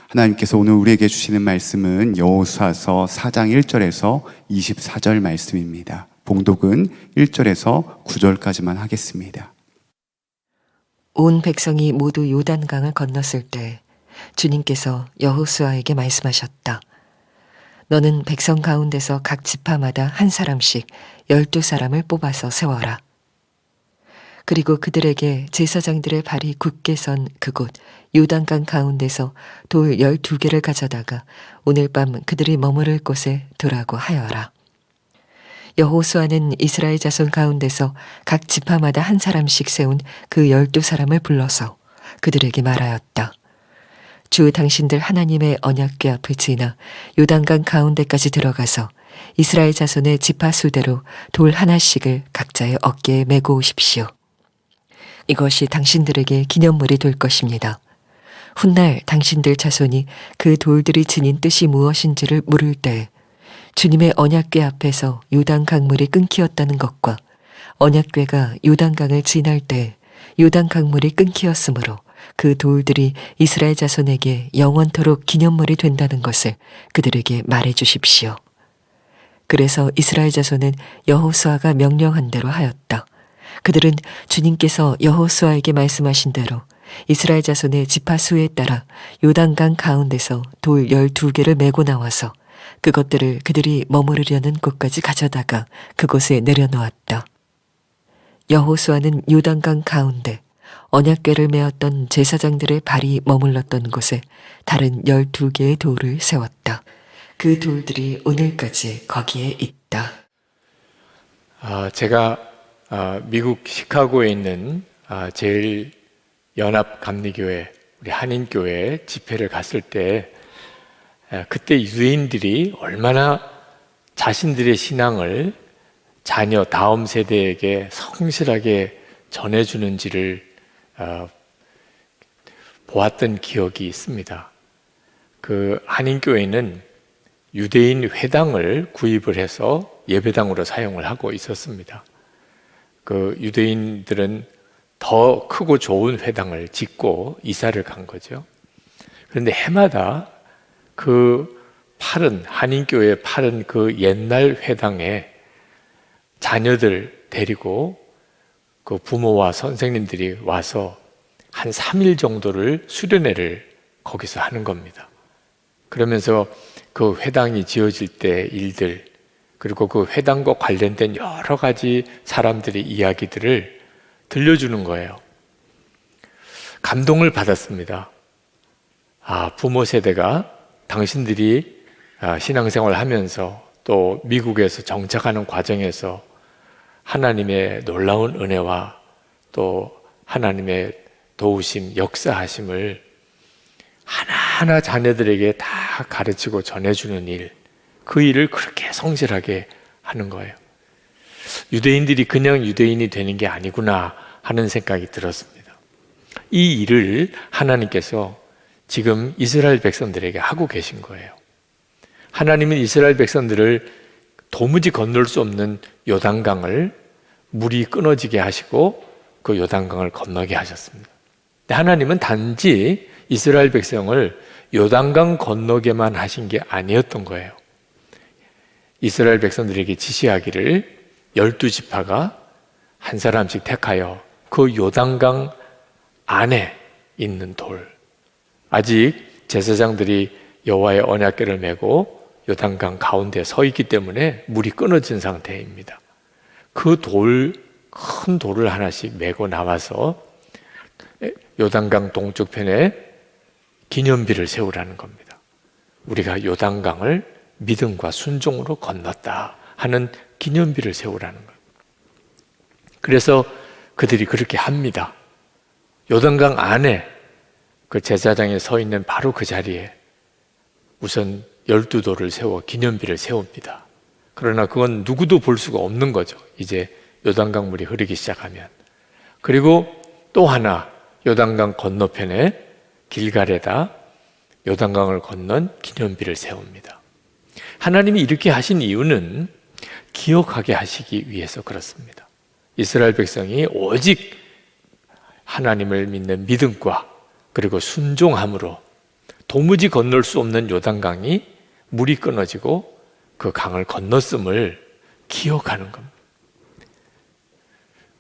하나님께서 오늘 우리에게 주시는 말씀은 여호수아서 4장 1절에서 24절 말씀입니다. 봉독은 1절에서 9절까지만 하겠습니다. 온 백성이 모두 요단강을 건넜을 때 주님께서 여호수아에게 말씀하셨다. 너는 백성 가운데서 각 지파마다 한 사람씩 12사람을 뽑아서 세워라. 그리고 그들에게 제사장들의 발이 굳게 선 그곳 요단강 가운데서 돌 12개를 가져다가 오늘 밤 그들이 머무를 곳에 두라고 하여라. 여호수아는 이스라엘 자손 가운데서 각 지파마다 한 사람씩 세운 그 12사람을 불러서 그들에게 말하였다. 주 당신들 하나님의 언약궤 앞을 지나 요단강 가운데까지 들어가서 이스라엘 자손의 지파 수대로 돌 하나씩을 각자의 어깨에 메고 오십시오. 이것이 당신들에게 기념물이 될 것입니다. 훗날 당신들 자손이 그 돌들이 지닌 뜻이 무엇인지를 물을 때 주님의 언약궤 앞에서 요단 강물이 끊기었다는 것과 언약궤가 요단강을 지날 때 요단 강물이 끊기었으므로 그 돌들이 이스라엘 자손에게 영원토록 기념물이 된다는 것을 그들에게 말해 주십시오. 그래서 이스라엘 자손은 여호수아가 명령한 대로 하였다. 그들은 주님께서 여호수아에게 말씀하신 대로 이스라엘 자손의 지파 수에 따라 요단강 가운데서 돌 12개를 메고 나와서 그것들을 그들이 머무르려는 곳까지 가져다가 그곳에 내려놓았다. 여호수아는 요단강 가운데 언약궤를 메었던 제사장들의 발이 머물렀던 곳에 다른 12개의 돌을 세웠다. 그 돌들이 오늘까지 거기에 있다. 제가 미국 시카고에 있는 제일 연합 감리교회 우리 한인교회 집회를 갔을 때 그때 유대인들이 얼마나 자신들의 신앙을 자녀 다음 세대에게 성실하게 전해주는지를 보았던 기억이 있습니다. 그 한인교회는 유대인 회당을 구입을 해서 예배당으로 사용을 하고 있었습니다. 그 유대인들은 더 크고 좋은 회당을 짓고 이사를 간 거죠. 그런데 해마다 그 한인교회에 파른 그 옛날 회당에 자녀들 데리고 그 부모와 선생님들이 와서 한 3일 정도를 수련회를 거기서 하는 겁니다. 그러면서 그 회당이 지어질 때 일들, 그리고 그 회당과 관련된 여러 가지 사람들의 이야기들을 들려주는 거예요. 감동을 받았습니다. 부모 세대가 당신들이 신앙생활을 하면서 또 미국에서 정착하는 과정에서 하나님의 놀라운 은혜와 또 하나님의 도우심, 역사하심을 하나하나 자녀들에게 다 가르치고 전해주는 일, 그 일을 그렇게 성실하게 하는 거예요. 유대인들이 그냥 유대인이 되는 게 아니구나 하는 생각이 들었습니다. 이 일을 하나님께서 지금 이스라엘 백성들에게 하고 계신 거예요. 하나님은 이스라엘 백성들을 도무지 건널 수 없는 요단강을 물이 끊어지게 하시고 그 요단강을 건너게 하셨습니다. 근데 하나님은 단지 이스라엘 백성을 요단강 건너게만 하신 게 아니었던 거예요. 이스라엘 백성들에게 지시하기를 12지파가 한 사람씩 택하여 그 요단강 안에 있는 돌, 아직 제사장들이 여호와의 언약궤를 메고 요단강 가운데 서 있기 때문에 물이 끊어진 상태입니다. 그 큰 돌을 하나씩 메고 나와서 요단강 동쪽편에 기념비를 세우라는 겁니다. 우리가 요단강을 믿음과 순종으로 건넜다 하는 기념비를 세우라는 거예요. 그래서 그들이 그렇게 합니다. 요단강 안에 그 제사장이 서 있는 바로 그 자리에 우선 12돌을 세워 기념비를 세웁니다. 그러나 그건 누구도 볼 수가 없는 거죠. 이제 요단강 물이 흐르기 시작하면. 그리고 또 하나 요단강 건너편에 길갈에다 요단강을 건넌 기념비를 세웁니다. 하나님이 이렇게 하신 이유는 기억하게 하시기 위해서 그렇습니다. 이스라엘 백성이 오직 하나님을 믿는 믿음과 그리고 순종함으로 도무지 건널 수 없는 요단강이 물이 끊어지고 그 강을 건넜음을 기억하는 겁니다.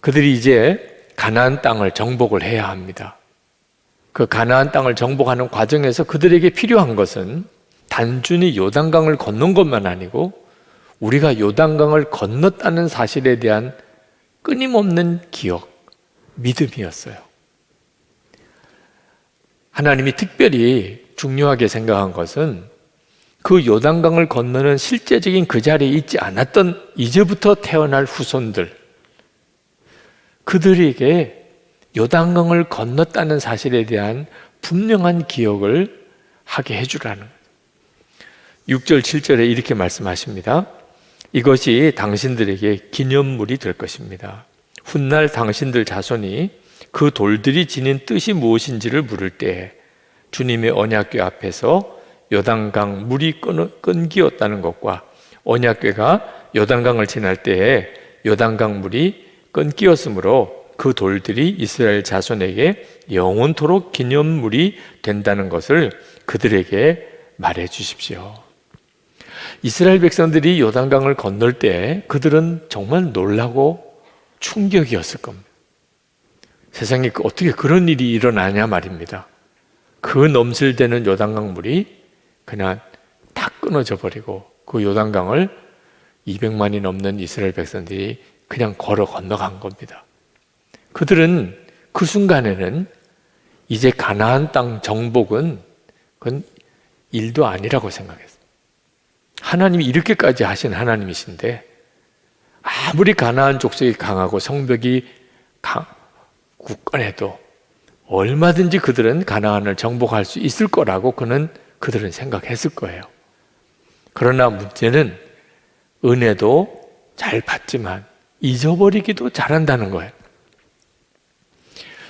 그들이 이제 가나안 땅을 정복을 해야 합니다. 그 가나안 땅을 정복하는 과정에서 그들에게 필요한 것은 단순히 요단강을 건넌 것만 아니고 우리가 요단강을 건넜다는 사실에 대한 끊임없는 기억, 믿음이었어요. 하나님이 특별히 중요하게 생각한 것은 그 요단강을 건너는 실제적인 그 자리에 있지 않았던 이제부터 태어날 후손들, 그들에게 요단강을 건넜다는 사실에 대한 분명한 기억을 하게 해주라는 거예요. 6절, 7절에 이렇게 말씀하십니다. 이것이 당신들에게 기념물이 될 것입니다. 훗날 당신들 자손이 그 돌들이 지닌 뜻이 무엇인지를 물을 때 주님의 언약궤 앞에서 요단강 물이 끊기었다는 것과 언약궤가 요단강을 지날 때에 요단강 물이 끊기었으므로 그 돌들이 이스라엘 자손에게 영원토록 기념물이 된다는 것을 그들에게 말해 주십시오. 이스라엘 백성들이 요단강을 건널 때 그들은 정말 놀라고 충격이었을 겁니다. 세상에 어떻게 그런 일이 일어나냐 말입니다. 그 넘실대는 요단강 물이 그냥 다 끊어져 버리고 그 요단강을 200만이 넘는 이스라엘 백성들이 그냥 걸어 건너간 겁니다. 그들은 그 순간에는 이제 가나안 땅 정복은 그건 일도 아니라고 생각했어요. 하나님이 이렇게까지 하신 하나님이신데 아무리 가나안 족속이 강하고 성벽이 굳건해도 얼마든지 그들은 가나안을 정복할 수 있을 거라고 그들은 생각했을 거예요. 그러나 문제는 은혜도 잘 받지만 잊어버리기도 잘한다는 거예요.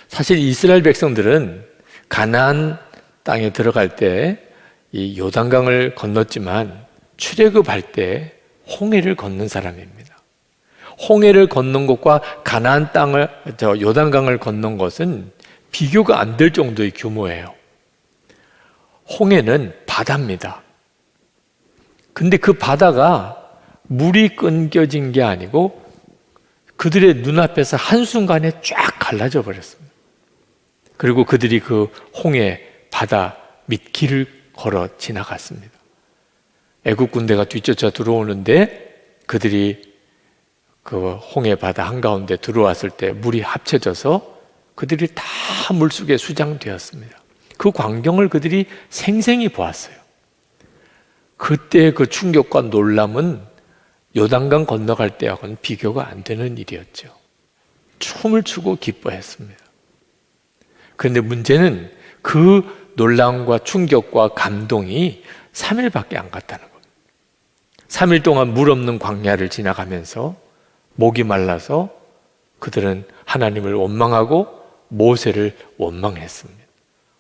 사실 이스라엘 백성들은 가나안 땅에 들어갈 때 이 요단강을 건넜지만 출애굽할 때 홍해를 건넌 사람입니다. 홍해를 건넌 것과 가나안 땅을 요단강을 건넌 것은 비교가 안 될 정도의 규모예요. 홍해는 바다입니다. 근데 그 바다가 물이 끊겨진 게 아니고 그들의 눈앞에서 한순간에 쫙 갈라져 버렸습니다. 그리고 그들이 그 홍해 바다 밑 길을 걸어 지나갔습니다. 애국 군대가 뒤쫓아 들어오는데 그들이 그 홍해 바다 한가운데 들어왔을 때 물이 합쳐져서 그들이 다 물속에 수장되었습니다. 그 광경을 그들이 생생히 보았어요. 그때 그 충격과 놀람은 요단강 건너갈 때하고는 비교가 안 되는 일이었죠. 춤을 추고 기뻐했습니다. 그런데 문제는 그 놀람과 충격과 감동이 3일밖에 안 갔다는 겁니다. 3일 동안 물 없는 광야를 지나가면서 목이 말라서 그들은 하나님을 원망하고 모세를 원망했습니다.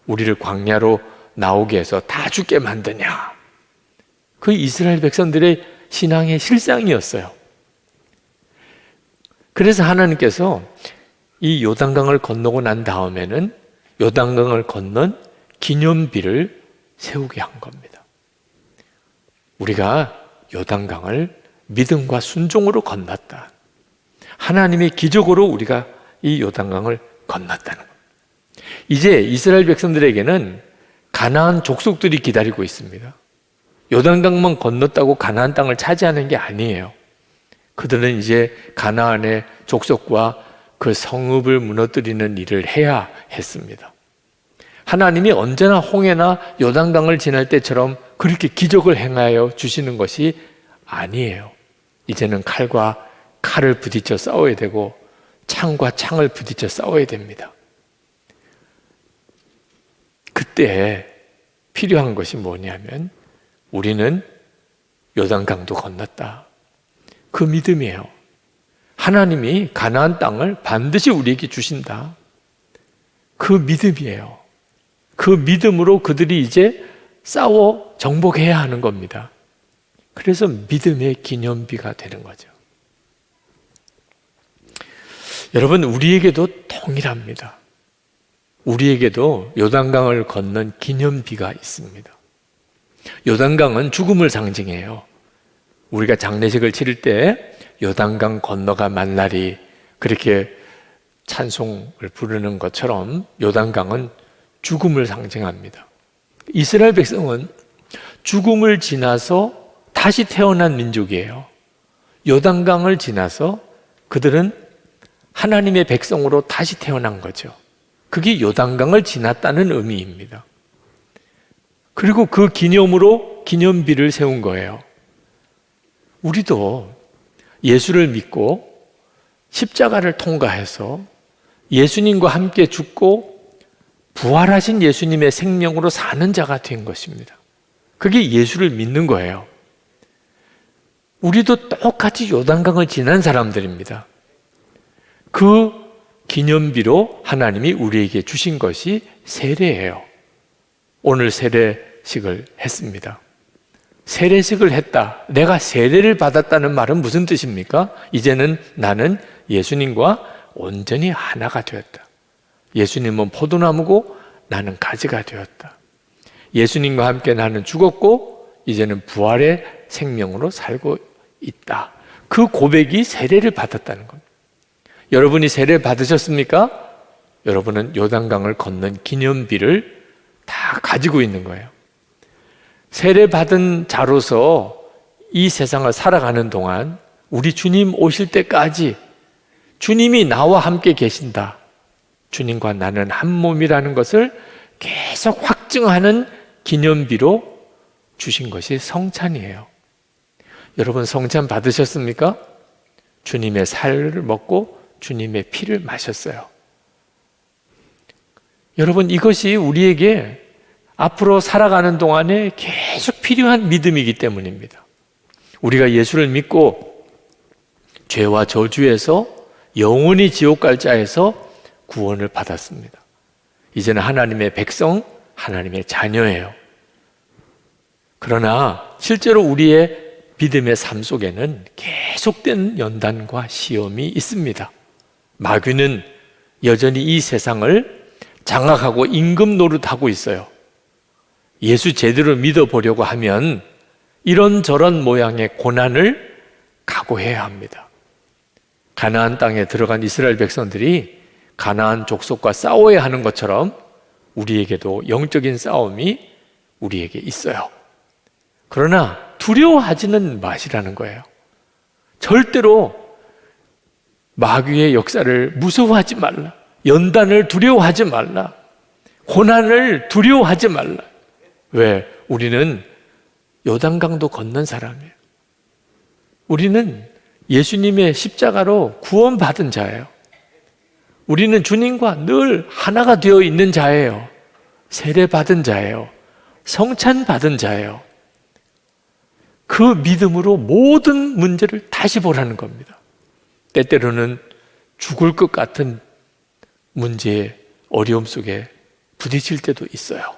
우리를 광야로 나오게 해서 다 죽게 만드냐. 그 이스라엘 백성들의 신앙의 실상이었어요. 그래서 하나님께서 이 요단강을 건너고 난 다음에는 요단강을 건넌 기념비를 세우게 한 겁니다. 우리가 요단강을 믿음과 순종으로 건넜다. 하나님의 기적으로 우리가 이 요단강을 건넜다는 겁니다. 이제 이스라엘 백성들에게는 가나안 족속들이 기다리고 있습니다. 요단강만 건넜다고 가나안 땅을 차지하는 게 아니에요. 그들은 이제 가나안의 족속과 그 성읍을 무너뜨리는 일을 해야 했습니다. 하나님이 언제나 홍해나 요단강을 지날 때처럼 그렇게 기적을 행하여 주시는 것이 아니에요. 이제는 칼과 칼을 부딪혀 싸워야 되고 창과 창을 부딪혀 싸워야 됩니다. 그때 필요한 것이 뭐냐면 우리는 요단강도 건넜다. 그 믿음이에요. 하나님이 가나안 땅을 반드시 우리에게 주신다. 그 믿음이에요. 그 믿음으로 그들이 이제 싸워 정복해야 하는 겁니다. 그래서 믿음의 기념비가 되는 거죠. 여러분, 우리에게도 동일합니다. 우리에게도 요단강을 건넌 기념비가 있습니다. 요단강은 죽음을 상징해요. 우리가 장례식을 치를 때 요단강 건너가 만나리 그렇게 찬송을 부르는 것처럼 요단강은 죽음을 상징합니다. 이스라엘 백성은 죽음을 지나서 다시 태어난 민족이에요. 요단강을 지나서 그들은 하나님의 백성으로 다시 태어난 거죠. 그게 요단강을 지났다는 의미입니다. 그리고 그 기념으로 기념비를 세운 거예요. 우리도 예수를 믿고 십자가를 통과해서 예수님과 함께 죽고 부활하신 예수님의 생명으로 사는 자가 된 것입니다. 그게 예수를 믿는 거예요. 우리도 똑같이 요단강을 지난 사람들입니다. 그 기념비로 하나님이 우리에게 주신 것이 세례예요. 오늘 세례식을 했습니다. 세례식을 했다. 내가 세례를 받았다는 말은 무슨 뜻입니까? 이제는 나는 예수님과 온전히 하나가 되었다. 예수님은 포도나무고 나는 가지가 되었다. 예수님과 함께 나는 죽었고 이제는 부활의 생명으로 살고 있다. 그 고백이 세례를 받았다는 겁니다. 여러분이 세례 받으셨습니까? 여러분은 요단강을 건넌 기념비를 다 가지고 있는 거예요. 세례 받은 자로서 이 세상을 살아가는 동안 우리 주님 오실 때까지 주님이 나와 함께 계신다. 주님과 나는 한 몸이라는 것을 계속 확증하는 기념비로 주신 것이 성찬이에요. 여러분 성찬 받으셨습니까? 주님의 살을 먹고 주님의 피를 마셨어요. 여러분 이것이 우리에게 앞으로 살아가는 동안에 계속 필요한 믿음이기 때문입니다. 우리가 예수를 믿고 죄와 저주에서 영원히 지옥 갈 자에서 구원을 받았습니다. 이제는 하나님의 백성, 하나님의 자녀예요. 그러나 실제로 우리의 믿음의 삶 속에는 계속된 연단과 시험이 있습니다. 마귀는 여전히 이 세상을 장악하고 임금 노릇하고 있어요. 예수 제대로 믿어보려고 하면 이런저런 모양의 고난을 각오해야 합니다. 가나안 땅에 들어간 이스라엘 백성들이 가나안 족속과 싸워야 하는 것처럼 우리에게도 영적인 싸움이 우리에게 있어요. 그러나 두려워하지는 마시라는 거예요. 절대로 마귀의 역사를 무서워하지 말라. 연단을 두려워하지 말라. 고난을 두려워하지 말라. 왜? 우리는 요단강도 건넌 사람이에요. 우리는 예수님의 십자가로 구원받은 자예요. 우리는 주님과 늘 하나가 되어 있는 자예요. 세례받은 자예요. 성찬받은 자예요. 그 믿음으로 모든 문제를 다시 보라는 겁니다. 때때로는 죽을 것 같은 문제의 어려움 속에 부딪힐 때도 있어요.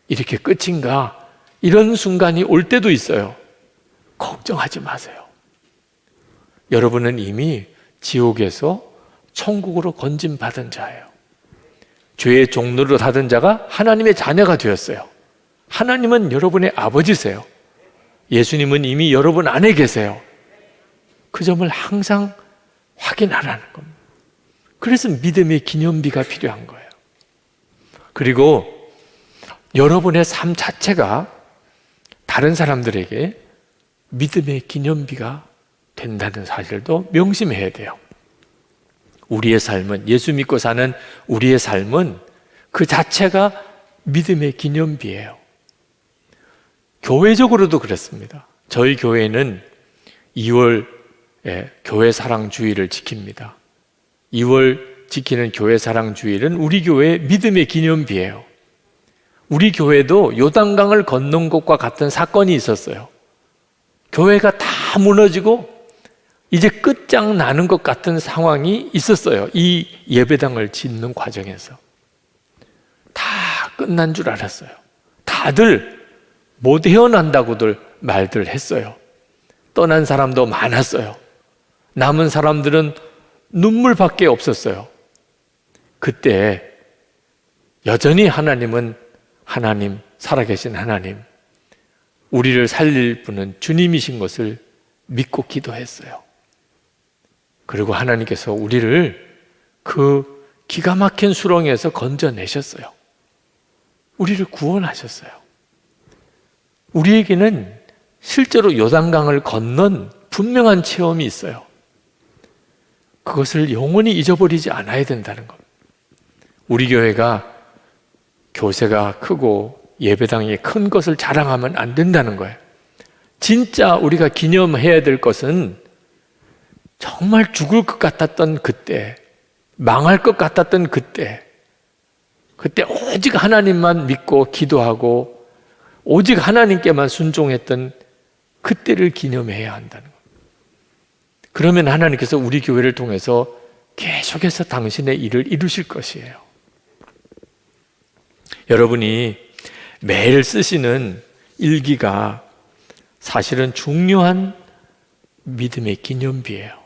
이렇게 끝인가? 이런 순간이 올 때도 있어요. 걱정하지 마세요. 여러분은 이미 지옥에서 천국으로 건짐받은 자예요. 죄의 종로로 닫은 자가 하나님의 자녀가 되었어요. 하나님은 여러분의 아버지세요. 예수님은 이미 여러분 안에 계세요. 그 점을 항상 확인하라는 겁니다. 그래서 믿음의 기념비가 필요한 거예요. 그리고 여러분의 삶 자체가 다른 사람들에게 믿음의 기념비가 된다는 사실도 명심해야 돼요. 우리의 삶은, 예수 믿고 사는 우리의 삶은 그 자체가 믿음의 기념비예요. 교회적으로도 그렇습니다. 저희 교회는 2월에 교회 사랑 주일을 지킵니다. 2월 지키는 교회 사랑 주일은 우리 교회의 믿음의 기념비예요. 우리 교회도 요단강을 건넌 것과 같은 사건이 있었어요. 교회가 다 무너지고 이제 끝장나는 것 같은 상황이 있었어요. 이 예배당을 짓는 과정에서. 다 끝난 줄 알았어요. 다들 못 헤어난다고들 말들 했어요. 떠난 사람도 많았어요. 남은 사람들은 눈물밖에 없었어요. 그때 여전히 하나님은 하나님, 살아계신 하나님, 우리를 살릴 분은 주님이신 것을 믿고 기도했어요. 그리고 하나님께서 우리를 그 기가 막힌 수렁에서 건져내셨어요. 우리를 구원하셨어요. 우리에게는 실제로 요단강을 건넌 분명한 체험이 있어요. 그것을 영원히 잊어버리지 않아야 된다는 것. 우리 교회가 교세가 크고 예배당이 큰 것을 자랑하면 안 된다는 거예요. 진짜 우리가 기념해야 될 것은 정말 죽을 것 같았던 그때, 망할 것 같았던 그때 오직 하나님만 믿고 기도하고 오직 하나님께만 순종했던 그때를 기념해야 한다는 거예요. 그러면 하나님께서 우리 교회를 통해서 계속해서 당신의 일을 이루실 것이에요. 여러분이 매일 쓰시는 일기가 사실은 중요한 믿음의 기념비예요.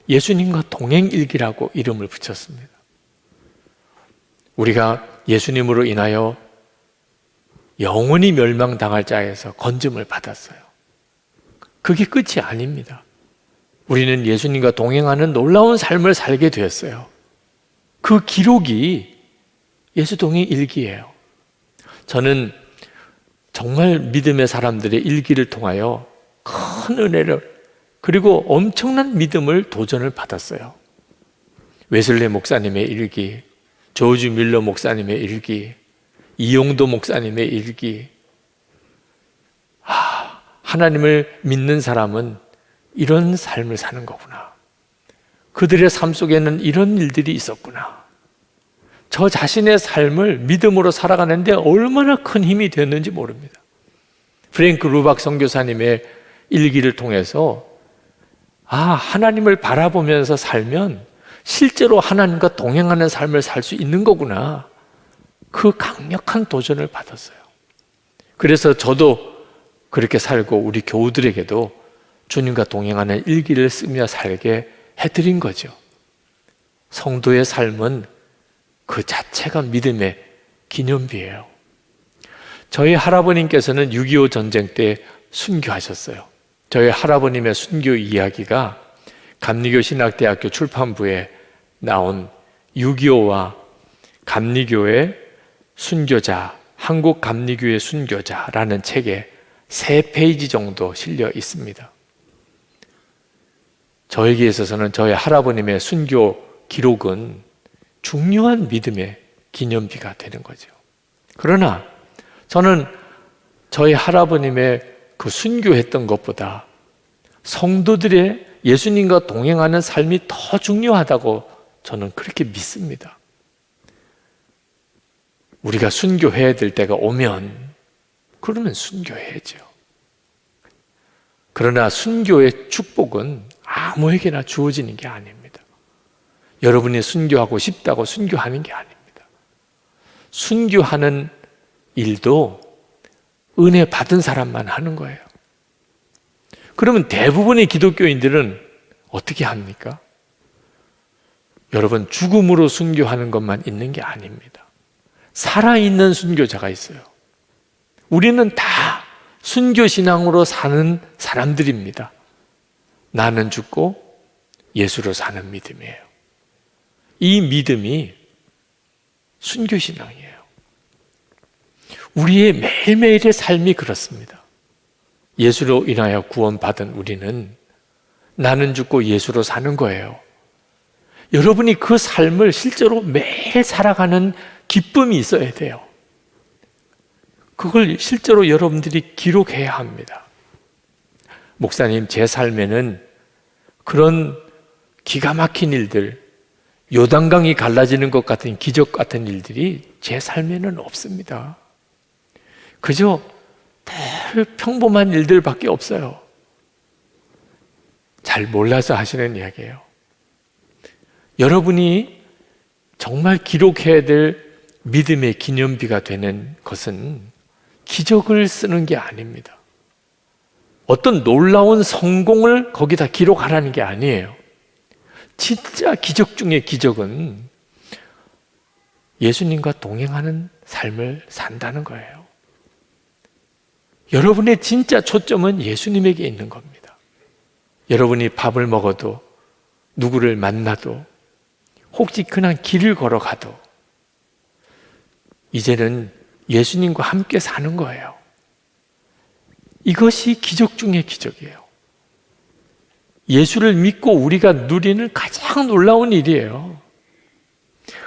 예수님과 동행일기라고 이름을 붙였습니다. 우리가 예수님으로 인하여 영원히 멸망당할 자에서 건짐을 받았어요. 그게 끝이 아닙니다. 우리는 예수님과 동행하는 놀라운 삶을 살게 되었어요. 그 기록이 예수동의 일기예요. 저는 정말 믿음의 사람들의 일기를 통하여 큰 은혜를 그리고 엄청난 믿음을 도전을 받았어요. 웨슬리 목사님의 일기, 조지 밀러 목사님의 일기, 이용도 목사님의 일기. 하나님을 믿는 사람은 이런 삶을 사는 거구나. 그들의 삶 속에는 이런 일들이 있었구나. 저 자신의 삶을 믿음으로 살아가는데 얼마나 큰 힘이 되었는지 모릅니다. 프랭크 루박 선교사님의 일기를 통해서 하나님을 바라보면서 살면 실제로 하나님과 동행하는 삶을 살 수 있는 거구나. 그 강력한 도전을 받았어요. 그래서 저도 그렇게 살고 우리 교우들에게도 주님과 동행하는 일기를 쓰며 살게 해드린 거죠. 성도의 삶은 그 자체가 믿음의 기념비예요. 저희 할아버님께서는 6.25 전쟁 때 순교하셨어요. 저희 할아버님의 순교 이야기가 감리교 신학대학교 출판부에 나온 6.25와 감리교의 순교자, 한국 감리교의 순교자라는 책에 3페이지 정도 실려 있습니다. 저에게 있어서는 저희 할아버님의 순교 기록은 중요한 믿음의 기념비가 되는 거죠. 그러나 저는 저희 할아버님의 그 순교했던 것보다 성도들의 예수님과 동행하는 삶이 더 중요하다고 저는 그렇게 믿습니다. 우리가 순교해야 될 때가 오면 그러면 순교해야죠. 그러나 순교의 축복은 아무에게나 주어지는 게 아닙니다. 여러분이 순교하고 싶다고 순교하는 게 아닙니다. 순교하는 일도 은혜 받은 사람만 하는 거예요. 그러면 대부분의 기독교인들은 어떻게 합니까? 여러분, 죽음으로 순교하는 것만 있는 게 아닙니다. 살아있는 순교자가 있어요. 우리는 다 순교신앙으로 사는 사람들입니다. 나는 죽고 예수로 사는 믿음이에요. 이 믿음이 순교신앙이에요. 우리의 매일매일의 삶이 그렇습니다. 예수로 인하여 구원받은 우리는 나는 죽고 예수로 사는 거예요. 여러분이 그 삶을 실제로 매일 살아가는 기쁨이 있어야 돼요. 그걸 실제로 여러분들이 기록해야 합니다. 목사님, 제 삶에는 그런 기가 막힌 일들, 요단강이 갈라지는 것 같은 기적 같은 일들이 제 삶에는 없습니다. 그저 늘 평범한 일들밖에 없어요. 잘 몰라서 하시는 이야기예요. 여러분이 정말 기록해야 될 믿음의 기념비가 되는 것은 기적을 쓰는 게 아닙니다. 어떤 놀라운 성공을 거기다 기록하라는 게 아니에요. 진짜 기적 중의 기적은 예수님과 동행하는 삶을 산다는 거예요. 여러분의 진짜 초점은 예수님에게 있는 겁니다. 여러분이 밥을 먹어도, 누구를 만나도, 혹시 그냥 길을 걸어가도 이제는 예수님과 함께 사는 거예요. 이것이 기적 중의 기적이에요. 예수를 믿고 우리가 누리는 가장 놀라운 일이에요.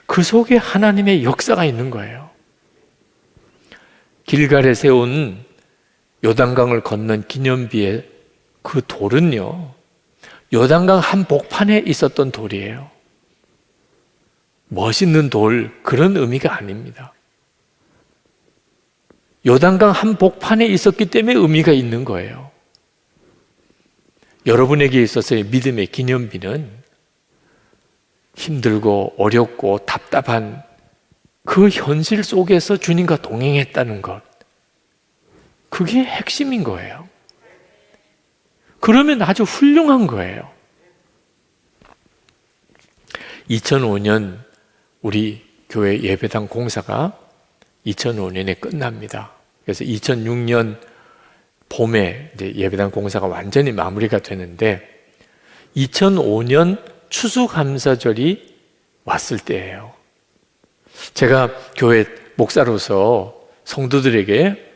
그 속에 하나님의 역사가 있는 거예요. 길갈에 세운 요단강을 건넌 기념비의 그 돌은요, 요단강 한복판에 있었던 돌이에요. 멋있는 돌, 그런 의미가 아닙니다. 요단강 한복판에 있었기 때문에 의미가 있는 거예요. 여러분에게 있어서의 믿음의 기념비는 힘들고 어렵고 답답한 그 현실 속에서 주님과 동행했다는 것, 그게 핵심인 거예요. 그러면 아주 훌륭한 거예요. 2005년 우리 교회 예배당 공사가 2005년에 끝납니다. 그래서 2006년 봄에 이제 예배당 공사가 완전히 마무리가 되는데 2005년 추수감사절이 왔을 때예요. 제가 교회 목사로서 성도들에게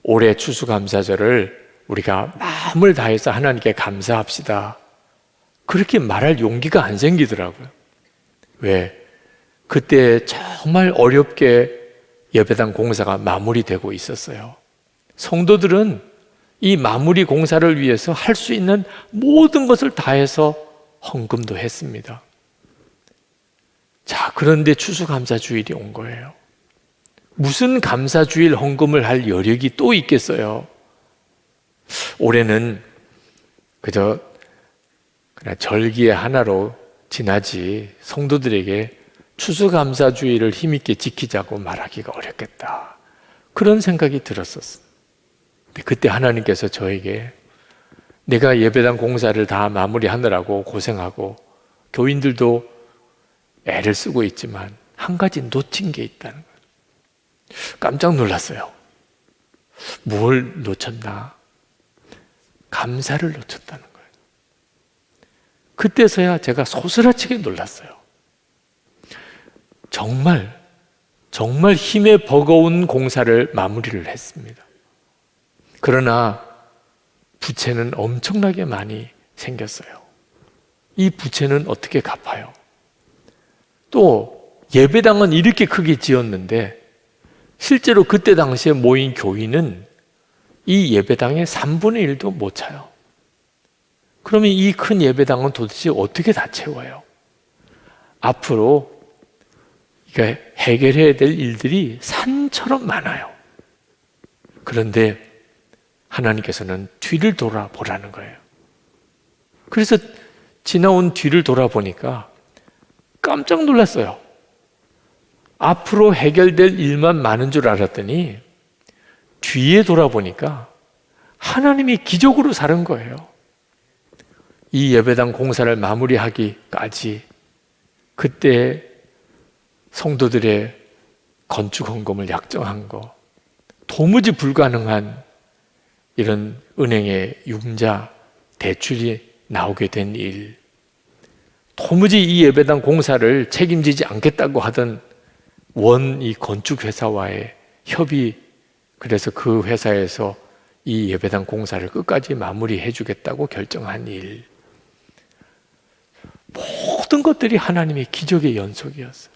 올해 추수감사절을 우리가 마음을 다해서 하나님께 감사합시다, 그렇게 말할 용기가 안 생기더라고요. 왜? 그때 정말 어렵게 예배당 공사가 마무리되고 있었어요. 성도들은 이 마무리 공사를 위해서 할 수 있는 모든 것을 다해서 헌금도 했습니다. 자, 그런데 추수감사주일이 온 거예요. 무슨 감사주일 헌금을 할 여력이 또 있겠어요? 올해는 그저 그냥 절기의 하나로 지나지 성도들에게 추수감사주일을 힘있게 지키자고 말하기가 어렵겠다, 그런 생각이 들었었어요. 근데 그때 하나님께서 저에게 내가 예배당 공사를 다 마무리하느라고 고생하고 교인들도 애를 쓰고 있지만 한 가지 놓친 게 있다는 거예요. 깜짝 놀랐어요. 뭘 놓쳤나? 감사를 놓쳤다는 거예요. 그때서야 제가 소스라치게 놀랐어요. 정말 힘에 버거운 공사를 마무리를 했습니다. 그러나 부채는 엄청나게 많이 생겼어요. 이 부채는 어떻게 갚아요? 또 예배당은 이렇게 크게 지었는데 실제로 그때 당시에 모인 교인은 이 예배당의 3분의 1도 못 차요. 그러면 이 큰 예배당은 도대체 어떻게 다 채워요? 앞으로 해결해야 될 일들이 산처럼 많아요. 그런데 하나님께서는 뒤를 돌아보라는 거예요. 그래서 지나온 뒤를 돌아보니까 깜짝 놀랐어요. 앞으로 해결될 일만 많은 줄 알았더니 뒤에 돌아보니까 하나님이 기적으로 사는 거예요. 이 예배당 공사를 마무리하기까지 그때 성도들의 건축 헌금을 약정한 거, 도무지 불가능한 이런 은행의 융자 대출이 나오게 된 일, 도무지 이 예배당 공사를 책임지지 않겠다고 하던 이 건축회사와의 협의, 그래서 그 회사에서 이 예배당 공사를 끝까지 마무리해 주겠다고 결정한 일, 모든 것들이 하나님의 기적의 연속이었어요.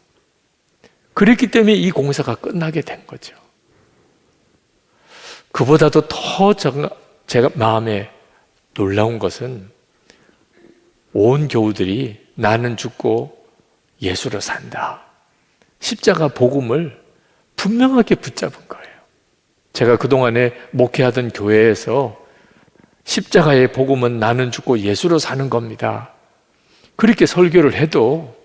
그랬기 때문에 이 공사가 끝나게 된 거죠. 그보다도 더 제가 마음에 놀라운 것은 온 교우들이 나는 죽고 예수로 산다, 십자가 복음을 분명하게 붙잡은 거예요. 제가 그동안에 목회하던 교회에서 십자가의 복음은 나는 죽고 예수로 사는 겁니다, 그렇게 설교를 해도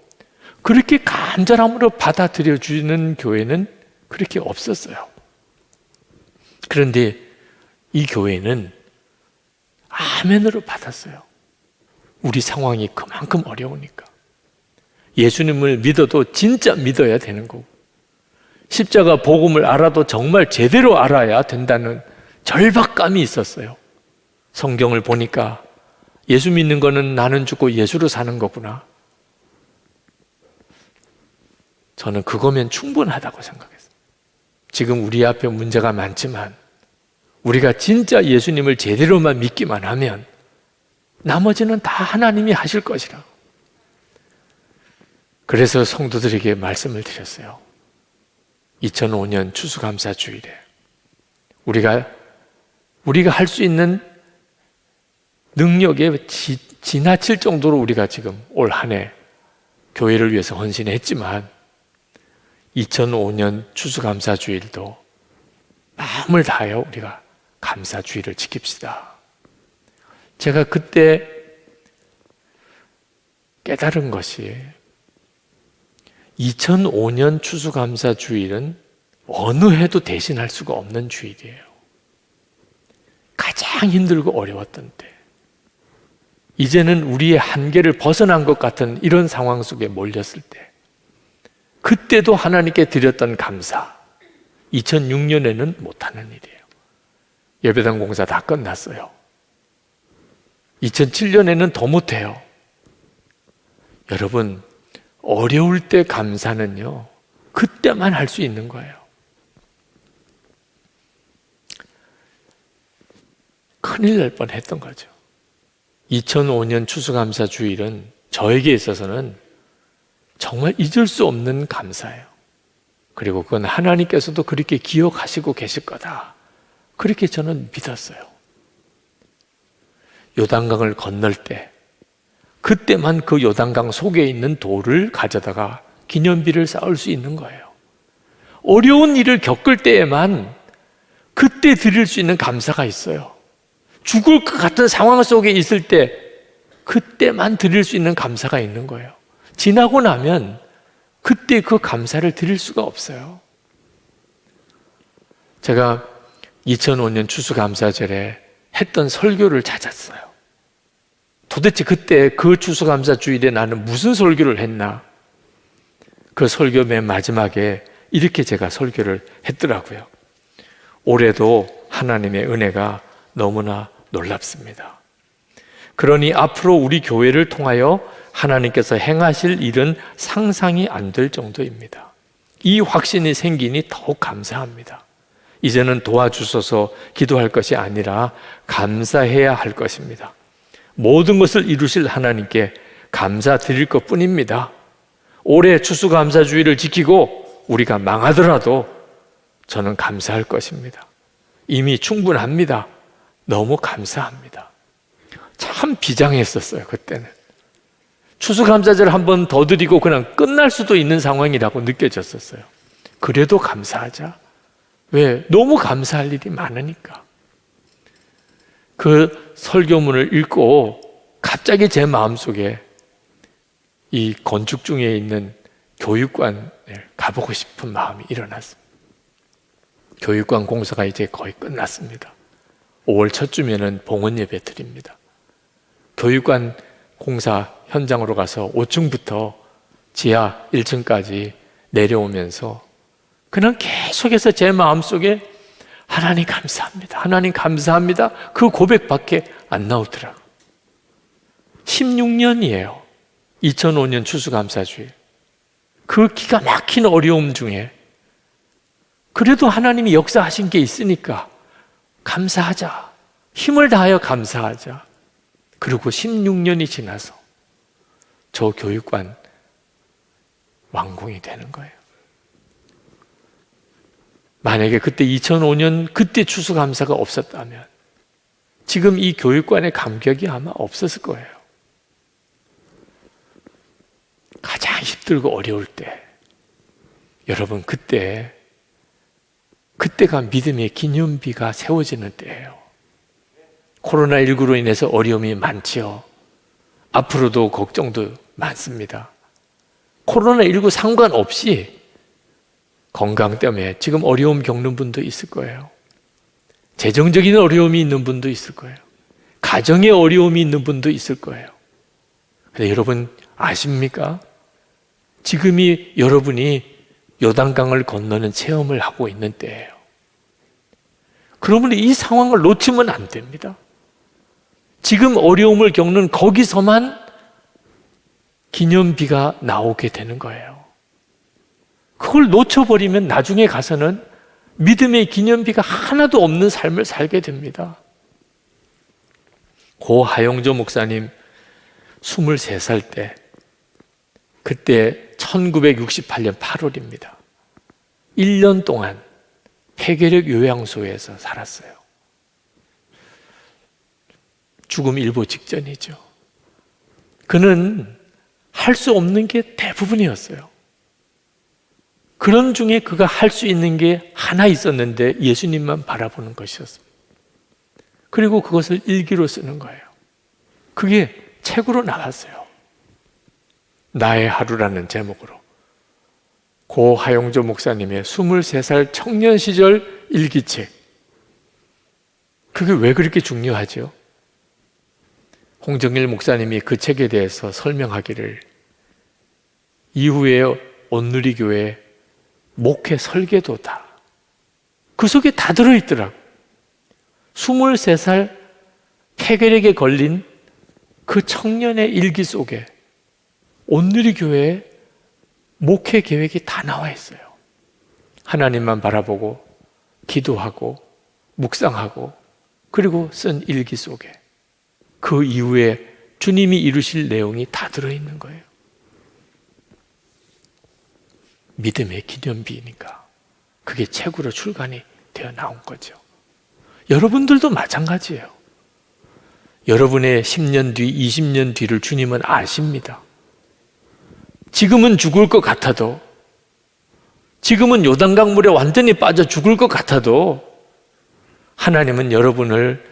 그렇게 간절함으로 받아들여 주는 교회는 그렇게 없었어요. 그런데 이 교회는 아멘으로 받았어요. 우리 상황이 그만큼 어려우니까. 예수님을 믿어도 진짜 믿어야 되는 거고, 십자가 복음을 알아도 정말 제대로 알아야 된다는 절박감이 있었어요. 성경을 보니까 예수 믿는 거는 나는 죽고 예수로 사는 거구나. 저는 그거면 충분하다고 생각했어요. 지금 우리 앞에 문제가 많지만 우리가 진짜 예수님을 제대로만 믿기만 하면 나머지는 다 하나님이 하실 것이라고. 그래서 성도들에게 말씀을 드렸어요. 2005년 추수감사주일에 우리가 할 수 있는 능력에 지나칠 정도로 우리가 지금 올 한 해 교회를 위해서 헌신했지만 2005년 추수감사주일도 마음을 다하여 우리가 감사주일을 지킵시다. 제가 그때 깨달은 것이 2005년 추수감사주일은 어느 해도 대신할 수가 없는 주일이에요. 가장 힘들고 어려웠던 때, 이제는 우리의 한계를 벗어난 것 같은 이런 상황 속에 몰렸을 때, 그때도 하나님께 드렸던 감사, 2006년에는 못하는 일이에요. 예배당 공사 다 끝났어요. 2007년에는 더 못해요. 여러분, 어려울 때 감사는요, 그때만 할 수 있는 거예요. 큰일 날 뻔했던 거죠. 2005년 추수감사주일은 저에게 있어서는 정말 잊을 수 없는 감사예요. 그리고 그건 하나님께서도 그렇게 기억하시고 계실 거다. 그렇게 저는 믿었어요. 요단강을 건널 때 그때만 그 요단강 속에 있는 돌을 가져다가 기념비를 쌓을 수 있는 거예요. 어려운 일을 겪을 때에만 그때 드릴 수 있는 감사가 있어요. 죽을 것 같은 상황 속에 있을 때 그때만 드릴 수 있는 감사가 있는 거예요. 지나고 나면 그때 그 감사를 드릴 수가 없어요. 제가 2005년 추수감사절에 했던 설교를 찾았어요. 도대체 그때 그 추수감사주일에 나는 무슨 설교를 했나? 그 설교 맨 마지막에 이렇게 제가 설교를 했더라고요. 올해도 하나님의 은혜가 너무나 놀랍습니다. 그러니 앞으로 우리 교회를 통하여 하나님께서 행하실 일은 상상이 안 될 정도입니다. 이 확신이 생기니 더욱 감사합니다. 이제는 도와주셔서 기도할 것이 아니라 감사해야 할 것입니다. 모든 것을 이루실 하나님께 감사드릴 것뿐입니다. 올해 추수감사주의를 지키고 우리가 망하더라도 저는 감사할 것입니다. 이미 충분합니다. 너무 감사합니다. 참 비장했었어요, 그때는. 추수감사절 한 번 더 드리고 그냥 끝날 수도 있는 상황이라고 느껴졌었어요. 그래도 감사하자. 왜? 너무 감사할 일이 많으니까. 그 설교문을 읽고 갑자기 제 마음속에 이 건축 중에 있는 교육관에 가보고 싶은 마음이 일어났습니다. 교육관 공사가 이제 거의 끝났습니다. 5월 초쯤에는 봉헌 예배 드립니다. 교육관 공사 현장으로 가서 5층부터 지하 1층까지 내려오면서 그냥 계속해서 제 마음속에 하나님 감사합니다. 하나님 감사합니다. 그 고백밖에 안 나오더라고요. 16년이에요. 2005년 추수감사주일. 그 기가 막힌 어려움 중에 그래도 하나님이 역사하신 게 있으니까 감사하자. 힘을 다하여 감사하자. 그리고 16년이 지나서 저 교육관 완공이 되는 거예요. 만약에 그때 2005년 그때 추수감사가 없었다면 지금 이 교육관의 감격이 아마 없었을 거예요. 가장 힘들고 어려울 때 여러분 그때가 믿음의 기념비가 세워지는 때예요. 코로나19로 인해서 어려움이 많지요. 앞으로도 걱정도 많습니다. 코로나19 상관없이 건강 때문에 지금 어려움 겪는 분도 있을 거예요. 재정적인 어려움이 있는 분도 있을 거예요. 가정의 어려움이 있는 분도 있을 거예요. 근데 여러분 아십니까? 지금이 여러분이 요단강을 건너는 체험을 하고 있는 때예요. 그러면 이 상황을 놓치면 안 됩니다. 지금 어려움을 겪는 거기서만 기념비가 나오게 되는 거예요. 그걸 놓쳐버리면 나중에 가서는 믿음의 기념비가 하나도 없는 삶을 살게 됩니다. 고 하용조 목사님 23살 때, 그때 1968년 8월입니다. 1년 동안 폐결핵 요양소에서 살았어요. 죽음 일보 직전이죠. 그는 할 수 없는 게 대부분이었어요. 그런 중에 그가 할 수 있는 게 하나 있었는데 예수님만 바라보는 것이었습니다. 그리고 그것을 일기로 쓰는 거예요. 그게 책으로 나왔어요. 나의 하루라는 제목으로. 고 하용조 목사님의 23살 청년 시절 일기책. 그게 왜 그렇게 중요하죠? 홍정일 목사님이 그 책에 대해서 설명하기를, 이후에 온누리교회 목회 설계도다, 그 속에 다 들어있더라고. 23살 폐결핵에 걸린 그 청년의 일기 속에 온누리교회의 목회 계획이 다 나와 있어요. 하나님만 바라보고 기도하고 묵상하고 그리고 쓴 일기 속에 그 이후에 주님이 이루실 내용이 다 들어있는 거예요. 믿음의 기념비니까 그게 책으로 출간이 되어 나온 거죠. 여러분들도 마찬가지예요. 여러분의 10년 뒤, 20년 뒤를 주님은 아십니다. 지금은 죽을 것 같아도, 지금은 요단강물에 완전히 빠져 죽을 것 같아도 하나님은 여러분을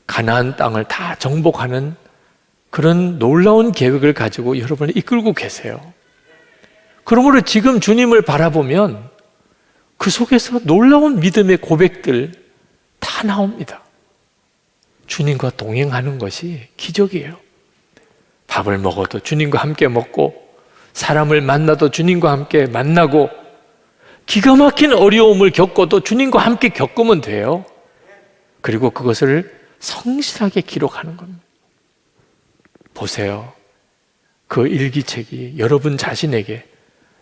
가나안 땅을 다 정복하는 그런 놀라운 계획을 가지고 여러분을 이끌고 계세요. 그러므로 지금 주님을 바라보면 그 속에서 놀라운 믿음의 고백들 다 나옵니다. 주님과 동행하는 것이 기적이에요. 밥을 먹어도 주님과 함께 먹고, 사람을 만나도 주님과 함께 만나고, 기가 막힌 어려움을 겪어도 주님과 함께 겪으면 돼요. 그리고 그것을 성실하게 기록하는 겁니다. 보세요. 그 일기책이 여러분 자신에게,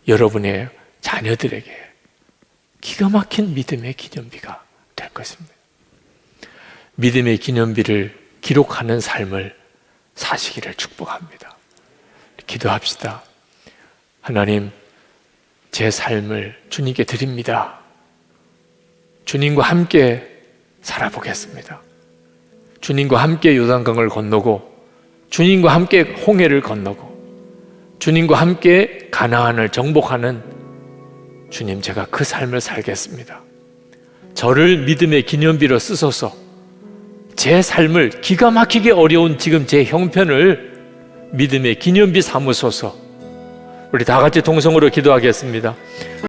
여러분의 자녀들에게 기가 막힌 믿음의 기념비가 될 것입니다. 믿음의 기념비를 기록하는 삶을 사시기를 축복합니다. 기도합시다. 하나님, 제 삶을 주님께 드립니다. 주님과 함께 살아보겠습니다. 주님과 함께 요단강을 건너고, 주님과 함께 홍해를 건너고, 주님과 함께 가나안을 정복하는 주님, 제가 그 삶을 살겠습니다. 저를 믿음의 기념비로 쓰소서. 제 삶을, 기가 막히게 어려운 지금 제 형편을 믿음의 기념비 삼으소서. 우리 다 같이 동성으로 기도하겠습니다.